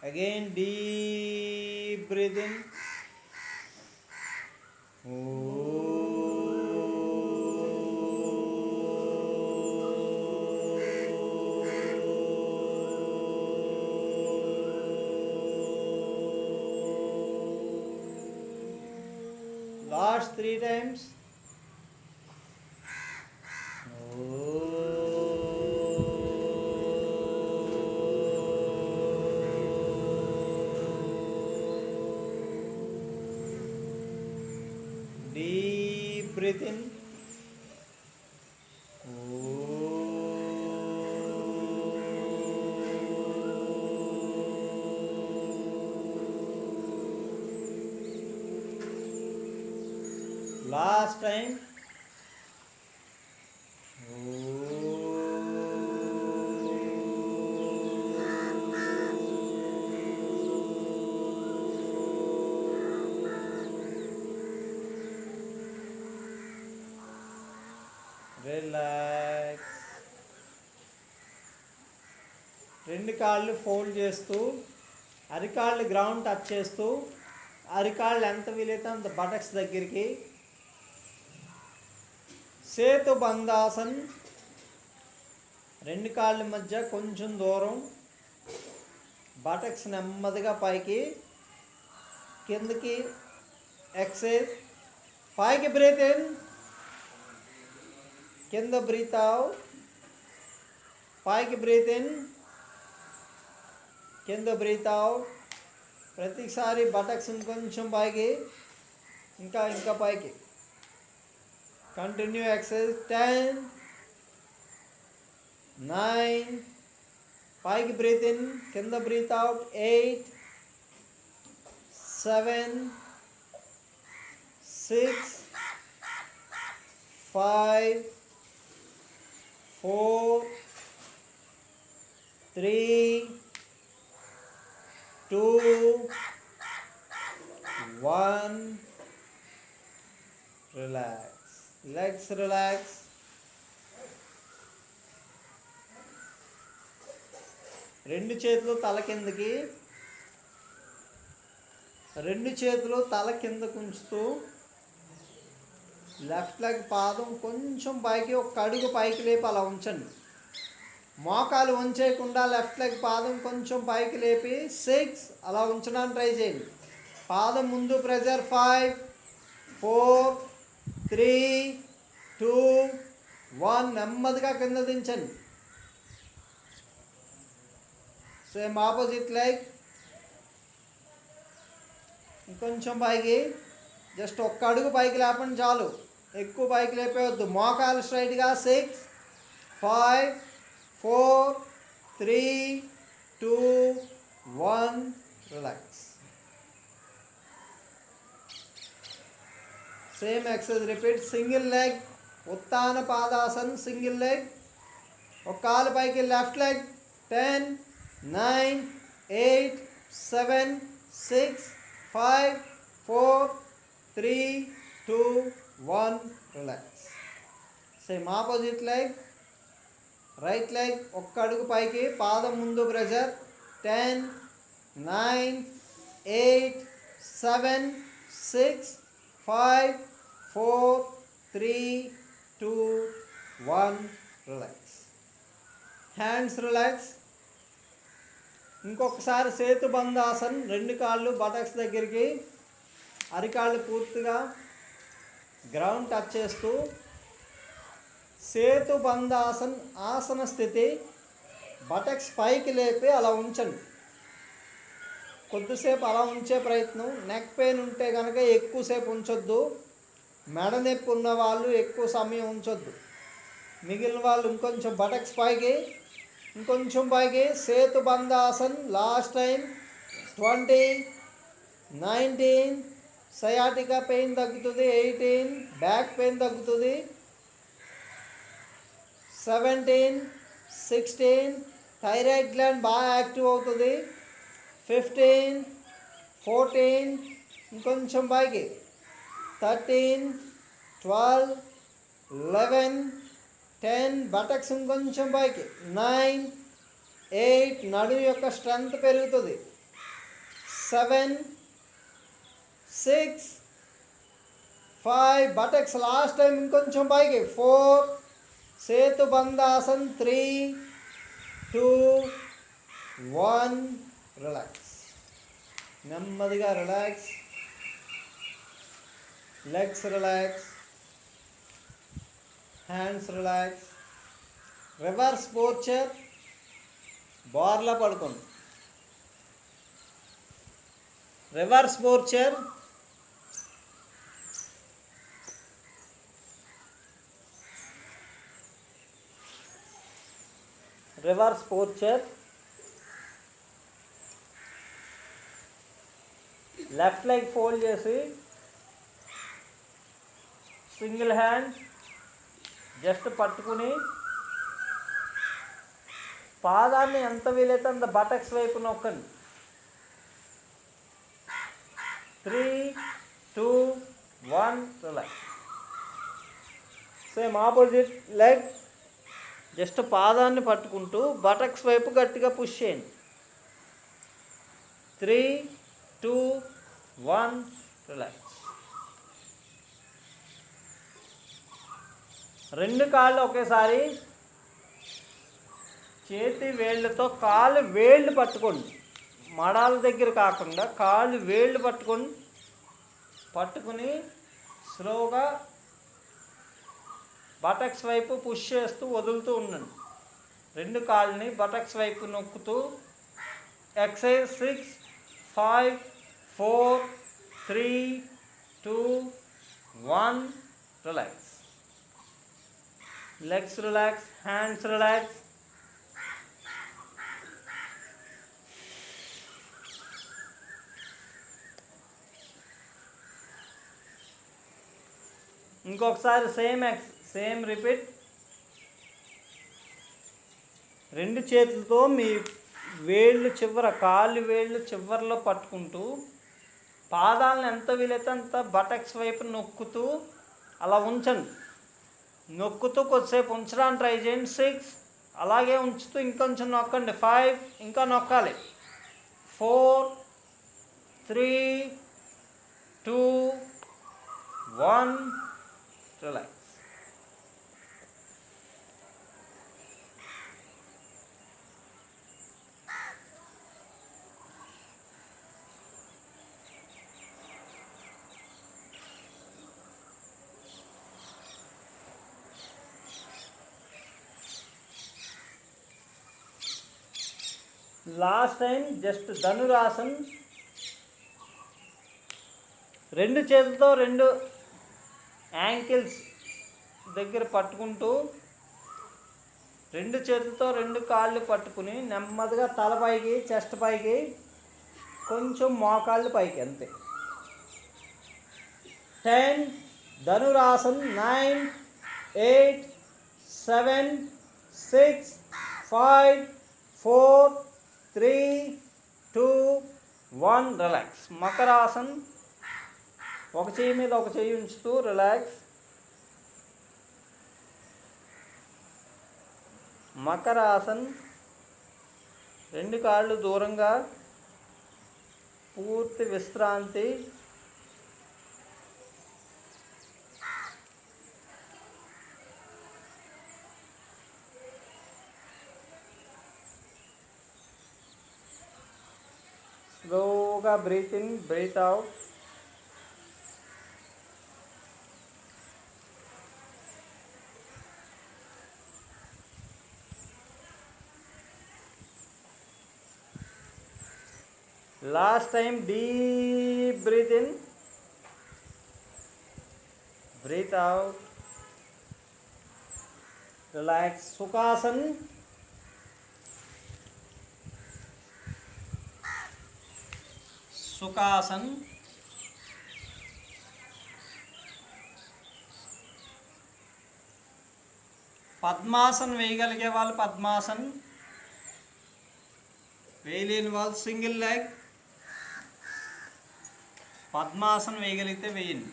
Again deep breathe in. Last 3 times. Deep breath in. Last time. Relax. రెండు కాళ్ళు ఫోల్డ్ చేస్తూ అరికాళ్ళు గ్రౌండ్ టచ్ చేస్తూ అరికాళ్ళు ఎంత వీలైతే అంత బటక్స్ దగ్గరికి. సేతు బంధాసన్. రెండు కాళ్ళ మధ్య కొంచెం దూరం. బటక్స్ నెమ్మదిగా పైకి కిందకి. ఎక్సేల్. పైకి బ్రీత్ ఇన్, కింద బ్రీత్ అవుట్. పైకి బ్రీత్ ఇన్, కింద బ్రీత్ అవుట్. ప్రతిసారి బటక్స్ కొంచెం పైకి, ఇంకా ఇంకా పైకి. Continue exercise. 10 9, పైకి బ్రీత్ ఇన్, కింద breath out, 8, 7, 6, 5, 4, 3, 2, 1. Relax. Legs relax. రెండు చేతులు తల కిందకి, రెండు చేతులు తల కిందకు ఉంచుతూ లెఫ్ట్ లెగ్ పాదం కొంచెం పైకి, ఒక అడుగు పైకి లేపి అలా ఉంచండి. మోకాలు వంచేయకుండా లెఫ్ట్ లెగ్ పాదం కొంచెం పైకి లేపి 6 అలా ఉంచడానికి ట్రై చేయండి. పాదం ముందు ప్రెజర్. 5, 4, 3, 2, 1. నెమ్మదిగా కింద దించండి. సేమ్ ఆపోజిట్ లెగ్ ఇంకొంచెం పైకి, జస్ట్ ఒక్క అడుగు పైకి లేపండి చాలు, ఎక్కువ పైకి లేపేవద్దు. మోకాలు స్ట్రైట్గా. 6, 5, 4, 3, 2, 1. Relax. Same exercise repeat. Single leg uttana padasan. Single leg, ఒక కాలు పైకి. Left leg. 10, 9, 8, 7, 6, 5, 4, 3, 2, 1. Relax. Same opposite leg. Right leg ఒక్క అడుగు పైకి, పాదం ముందు ప్రెజర్. 10, 9, 8, 7, 6, 5, 4, 3, 2, 1. రిలాక్స్. Hands relax. ఇంకొకసారి సేతుబంధాసన్. రెండు కాళ్ళు బటక్స్ దగ్గరికి, అరికాళ్ళు పూర్తిగా గ్రౌండ్ టచ్ చేస్తూ సేతుబంధాసన్ ఆసన స్థితి. బటక్స్ పైకి లేపి అలా ఉంచండి. కొద్దిసేపు అలా ఉంచే ప్రయత్నం. నెక్ పెయిన్ ఉంటే కనుక ఎక్కువసేపు ఉంచొద్దు. మెడ నొప్పి ఉన్న వాళ్ళు ఎక్కువ సమయం ఉంచొద్దు. మిగిలిన వాళ్ళు ఇంకొంచెం బటక్స్ పైకి, ఇంకొంచెం పైకి. Setubandhasan. Last time. 20, 19, sciatica pain తగ్గుతుంది. 18, బ్యాక్ పెయిన్ తగ్గుతుంది. 17, 16, థైరాయిడ్ గ్లాండ్ బాగా యాక్టివ్ అవుతుంది. 15, 14, ఇంకొంచెం పైకి. 13, 12, 11, 10, బటక్స్ ఇంకొంచెం పైకి. 9, 8, నడుము యొక్క స్ట్రెంగ్త్ పెరుగుతుంది. 7, 6, 5, బటక్స్ లాస్ట్ టైం ఇంకొంచెం పైకి. 4, సేతుబంధాసన్. 3, 2, 1. రిలాక్స్. నెమ్మదిగా relax. Legs relax. Hands relax. Reverse posture. బోర్లా పడుకోండి. Reverse posture. Reverse posture. Left leg fold చేసి సింగిల్ హ్యాండ్ జస్ట్ పట్టుకుని పాదాన్ని ఎంత వీలైతే అంత బటక్స్ వైపు నొక్కండి. 3, 2, 1. Relax. Same opposite leg. Just పాదాన్ని పట్టుకుంటూ బటక్స్ వైపు గట్టిగా పుష్ చేయండి. 3, 2, 1. రిలాక్స్. రెండు కాళ్ళు ఒకేసారి చేతి వేళ్ళతో కాళ్ళు వేళ్ళు పట్టుకోండి. మడాల దగ్గర కాకుండా కాళ్ళు వేళ్ళు పట్టుకుని స్లోగా బటక్స్ వైపు పుష్ చేస్తూ వదులుతూ ఉండండి. రెండు కాళ్ళని బటక్స్ వైపు నొక్కుతూ. Exercise 6, 5, 4, 3, 2, 1. Relax. Legs relax. Hands relax. ఇంకొకసారి సేమ్ రిపీట్. రెండు చేతులతో మీ వేళ్ళు చివర, కాళ్ళు వేళ్ళు చివరిలో పట్టుకుంటూ పాదాలను ఎంత వీలైతే అంత బటక్స్ వైపు నొక్కుతూ అలా ఉంచండి. నొక్కుతూ కొద్దిసేపు ఉంచడానికి ట్రై చేయండి. 6 అలాగే ఉంచుతూ ఇంకొంచెం నొక్కండి. 5 ఇంకా నొక్కాలి. 4 3 2 1 relax. Last time just Dhanurasan. రెండు చేతులతో రెండు యాంకిల్స్ దగ్గర పట్టుకుంటూ, రెండు చేతులతో రెండు కాళ్ళు పట్టుకుని నెమ్మదిగా తల పైకి, చెస్ట్ పైకి, కొంచెం మోకాళ్ళు పైకి, అంతే. 10 ధనురాసన్. 9 8 7 6 5 4 3 2 1 రిలాక్స్. మకరాసన్. ఒక చెయ్యి మీద ఒక చెయ్యి ఉంచుతూ రిలాక్స్. మకరాసన్. రెండు కాళ్ళు దూరంగా, పూర్తి విశ్రాంతి. స్లోగా breath in, breath out. Last time deep breath in, breath out, relax. Sukhasan. Sukhasan. Padmasan వేయగలిగే వాళ్ళు పద్మాసన్, వేయలేని వాళ్ళు సింగిల్ లెగ్. పద్మాసన్ వేయగలిగితే వేయండి.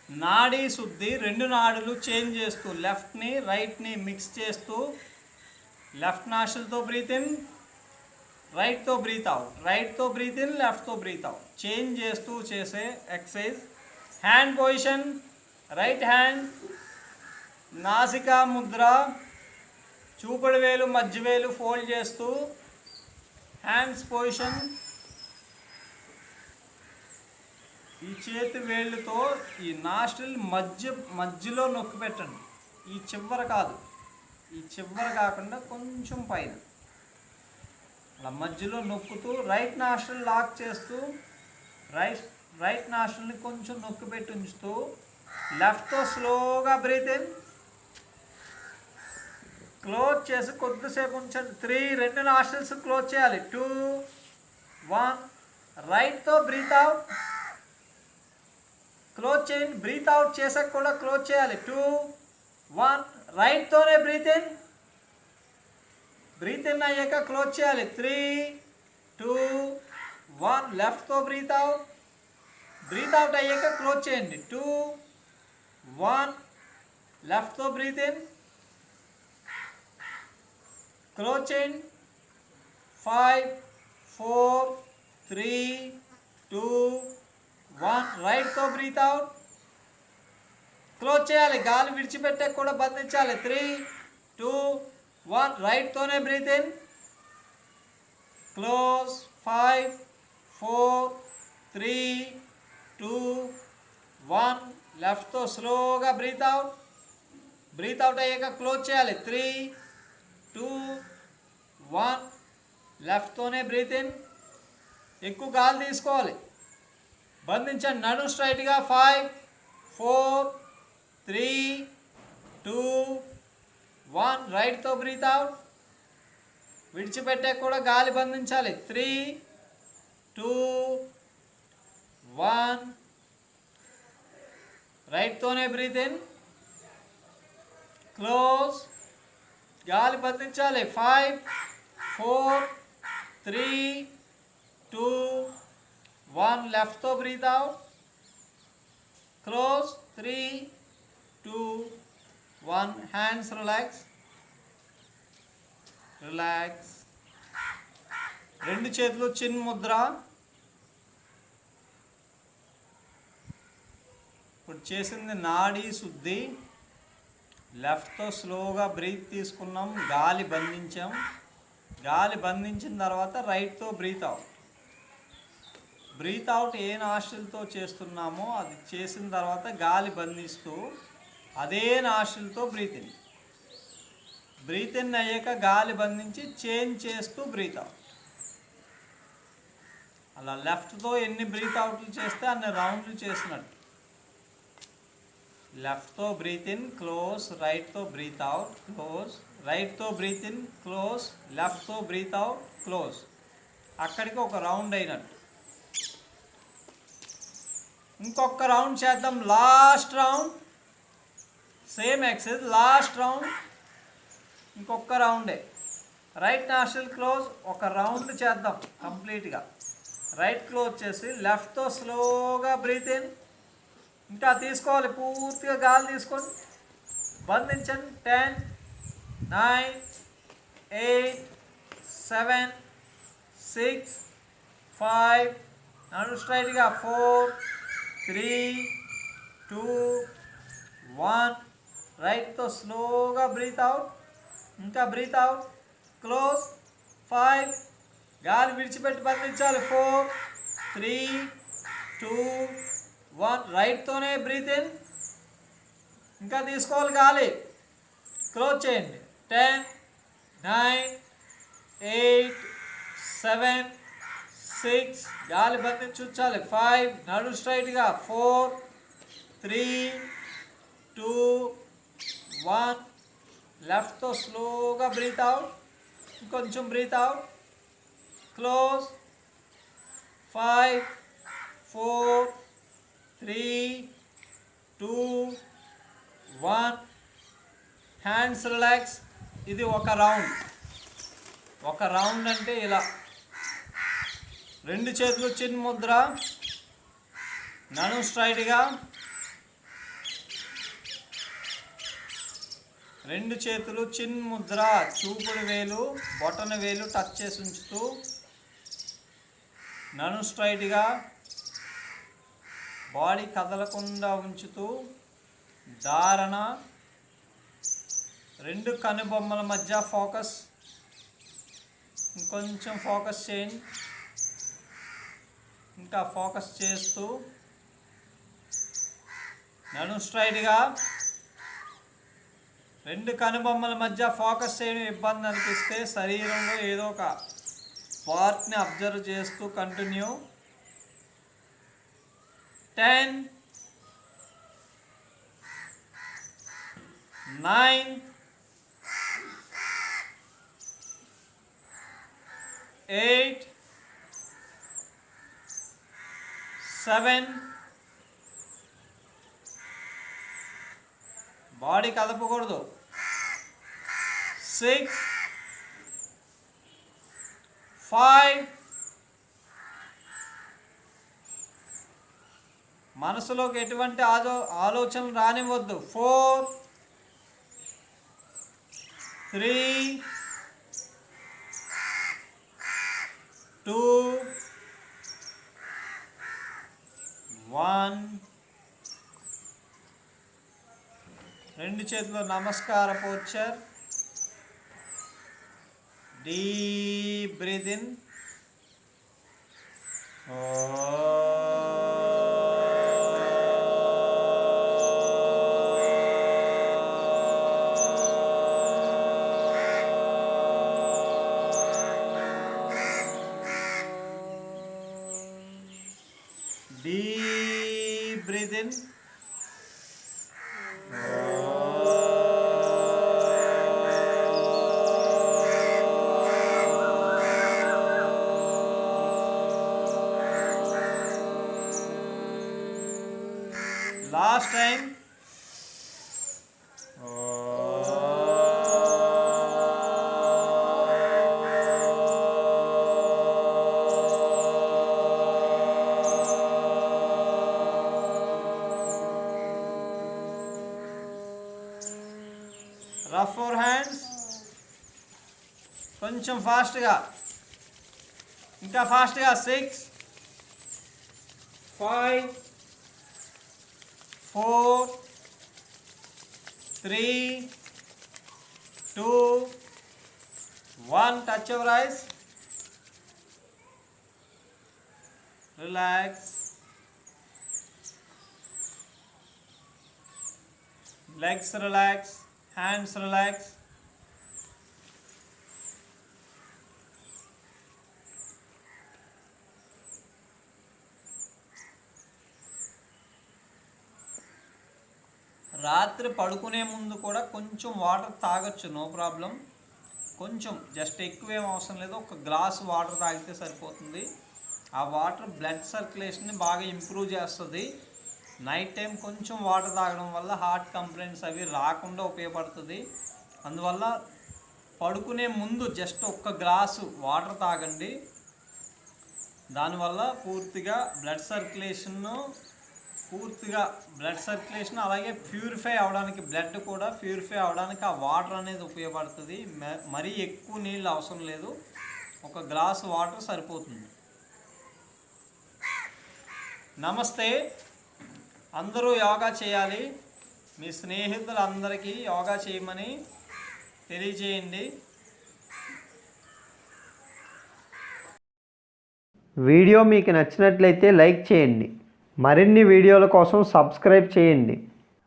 నాడీ శుద్ధి. రెండు నాడులు చేంజ్ చేస్తూ, లెఫ్ట్ని రైట్ని మిక్స్ చేస్తూ, లెఫ్ట్ నాస్ట్రిల్తో బ్రీత్ ఇన్, రైట్తో బ్రీత్ అవుట్, రైట్తో బ్రీత్ ఇన్, లెఫ్ట్తో బ్రీత్ అవుట్, చేంజ్ చేస్తూ చేసే exercise. Hand position. Right hand నాసికా ముద్ర, చూపుడు వేలు మధ్య వేలు ఫోల్డ్ చేస్తూ హ్యాండ్స్ పొజిషన్. ఈ చేతి వేళ్ళతో ఈ నాస్ట్రిల్ మధ్యలో నొక్కి పెట్టండి. ఈ చివర కాదు, ఈ చివర కాకుండా కొంచెం పైన అలా మధ్యలో నొక్కుతూ, రైట్ నాస్ట్రిల్ లాక్ చేస్తూ, రైట్ నాస్ట్రిల్ని కొంచెం నొక్కి పెట్టి ఉంచుతూ, లెఫ్ట్తో స్లోగా బ్రీత్ ఇన్, క్లోజ్ చేసి కొద్దిసేపు ఉంచండి. 3 రెండు నాస్ట్రిల్స్ క్లోజ్ చేయాలి. 2 1 రైట్తో బ్రీత్ అవుట్, క్లోజ్ చేయండి. బ్రీత్ అవుట్ చేసాక కూడా క్లోజ్ చేయాలి. 2 1 రైట్తోనే బ్రీత్ ఇన్, బ్రీత్ ఇన్ అయ్యాక క్లోజ్ చేయాలి. 3 2 1 లెఫ్ట్తో బ్రీత్ అవుట్, బ్రీత్ అవుట్ అయ్యాక క్లోజ్ చేయండి. 2 1 లెఫ్ట్తో బ్రీత్ ఇన్, క్లోజ్ చేయండి. 5 4 3 2 1 రైట్తో బ్రీత్ అవుట్, క్లోజ్ చేయాలి. గాలి విడిచిపెట్టే కూడా బంధించాలి. 3 2 1 రైట్తోనే బ్రీత్ ఇన్, క్లోజ్. 5 4 3 2 1 లెఫ్ట్తో స్లోగా బ్రీత్ అవుట్, బ్రీత్ అవుట్ అయ్యాక క్లోజ్ చేయాలి. 3 2 1 లెఫ్ట్తోనే బ్రీత్ ఇన్, ఎక్కువ గాలి తీసుకోవాలి, బంధించండి. నడు స్ట్రైట్గా. 5 4 3 2 1 రైట్తో బ్రీత్ అవుట్, విడిచిపెట్టే కూడా గాలి బంధించాలి. 3 2 1 రైట్తోనే బ్రీత్ ఇన్, క్లోజ్, గాలి బంధించాలి. 5 4 3 2 1. లెఫ్ట్తో breath out, close, 3 2 1. Hands relax, relax. రెండు చేతులు చిన్ ముద్ర. ఇప్పుడు చేసింది నాడీ శుద్ధి. లెఫ్ట్తో స్లోగా బ్రీత్ తీసుకున్నాం, గాలి బంధించాం. గాలి బంధించిన తర్వాత రైట్తో బ్రీత్ అవుట్. బ్రీత్ అవుట్ ఏ నాస్ట్రిల్తో చేస్తున్నామో అది చేసిన తర్వాత గాలి బంధిస్తూ అదే నాస్ట్రిల్తో బ్రీత్ ఇన్. బ్రీత్ ఇన్ అయ్యాక గాలి బంధించి చేంజ్ చేస్తూ బ్రీత్ అవుట్. అలా లెఫ్ట్తో ఎన్ని బ్రీత్ అవుట్లు చేస్తే అన్ని రౌండ్లు చేసినట్టు. లెఫ్ట్తో బ్రీత్ ఇన్, క్లోజ్, రైట్తో బ్రీత్ అవుట్, క్లోజ్, రైట్తో బ్రీత్ ఇన్, క్లోజ్, లెఫ్ట్తో బ్రీత్ అవుట్, క్లోజ్. అక్కడికి ఒక రౌండ్ అయినట్టు. ఇంకొక రౌండ్ చేద్దాం, last round. Same exercise, last round, ఇంకొక రౌండే. రైట్ నాస్ట్రిల్ క్లోజ్, ఒక రౌండ్ చేద్దాం కంప్లీట్గా. రైట్ క్లోజ్ చేసి లెఫ్ట్తో స్లోగా బ్రీత్ ఇన్. ఇంకా తీసుకోవాలి, పూర్తిగా గాలి తీసుకోండి, బంధించండి. 10 9 8 7 6 5. నడు స్ట్రైట్గా. 4 3 2 1. రైట్తో స్లోగా బ్రీత్ అవుట్, ఇంకా బ్రీత్ అవుట్, క్లోజ్. 5. గాలి విడిచిపెట్టి బంధించాలి. 4 3 2 1. రైట్తోనే బ్రీత్ ఇన్, ఇంకా తీసుకోవాలి గాలి, క్లోజ్ చేయండి. 10 9 8 7 6. గాలి బంధించాలి. 5. నడు స్ట్రైట్గా. 4 3 2 1. లెఫ్ట్తో స్లోగా బ్రీత్ అవుట్, ఇంకొంచెం breath out, close. 5 4 3 2 1. Hands relax. ఇది ఒక రౌండ్. ఒక రౌండ్ అంటే ఇలా రెండు చేతులు చిన్ ముద్ర, నడు స్ట్రైట్గా. రెండు చేతులు చిన్ ముద్ర, చూపుడు వేలు బొటన వేలు టచ్ చేసి ఉంచుతూ నడు స్ట్రైట్గా, బాడీ కదలకుండా ఉంచుతూ ధారణ. రెండు కనుబొమ్మల మధ్య ఫోకస్, ఇంకొంచెం ఫోకస్ చేయండి, ఇంకా ఫోకస్ చేస్తూ నడు స్ట్రైట్గా. రెండు కనుబొమ్మల మధ్య ఫోకస్ చేయడం ఇబ్బంది అనిపిస్తే శరీరంలో ఏదో ఒక పార్ట్ని అబ్జర్వ్ చేస్తూ కంటిన్యూ. 10 9 8 7. బాడీ కదపకూడదు. 6 5. మనసులోకి ఎటువంటి ఆలోచనలు రానివ్వద్దు. 4 3 2 1. రెండు చేతులు namaskara posture. Deep breath in. Deep breathe in. Last time. Rough four hands. కొంచెం ఫాస్ట్గా, ఇంకా ఫాస్ట్గా. 6 5 4 3 2 1. Touch your eyes. Relax. Legs relax. Hands relax. రాత్రి పడుకునే ముందు కూడా కొంచెం వాటర్ తాగొచ్చు, నో ప్రాబ్లం. కొంచెం, జస్ట్ ఎక్కువేం అవసరం లేదు. ఒక గ్లాస్ వాటర్ తాగితే సరిపోతుంది. ఆ వాటర్ బ్లడ్ సర్క్యులేషన్ని బాగా ఇంప్రూవ్ చేస్తుంది. నైట్ టైం కొంచెం వాటర్ తాగడం వల్ల హార్ట్ కంప్లైంట్స్ అవి రాకుండా ఉపయోగపడుతుంది. అందువల్ల పడుకునే ముందు జస్ట్ ఒక్క గ్లాసు వాటర్ తాగండి. దానివల్ల పూర్తిగా బ్లడ్ సర్క్యులేషన్ అలాగే ప్యూరిఫై అవడానికి, బ్లడ్ కూడా ప్యూరిఫై అవడానికి ఆ వాటర్ అనేది ఉపయోగపడుతుంది. మరీ ఎక్కువ నీళ్ళు అవసరం లేదు, ఒక గ్లాసు వాటర్ సరిపోతుంది. నమస్తే. అందరూ యోగా చేయాలి. మీ స్నేహితులందరికీ యోగా చేయమని తెలియజేయండి. వీడియో మీకు నచ్చినట్లయితే లైక్ చేయండి. మరిన్ని వీడియోల కోసం సబ్స్క్రైబ్ చేయండి.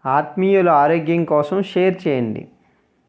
ఆత్మీయుల ఆరోగ్యం కోసం షేర్ చేయండి.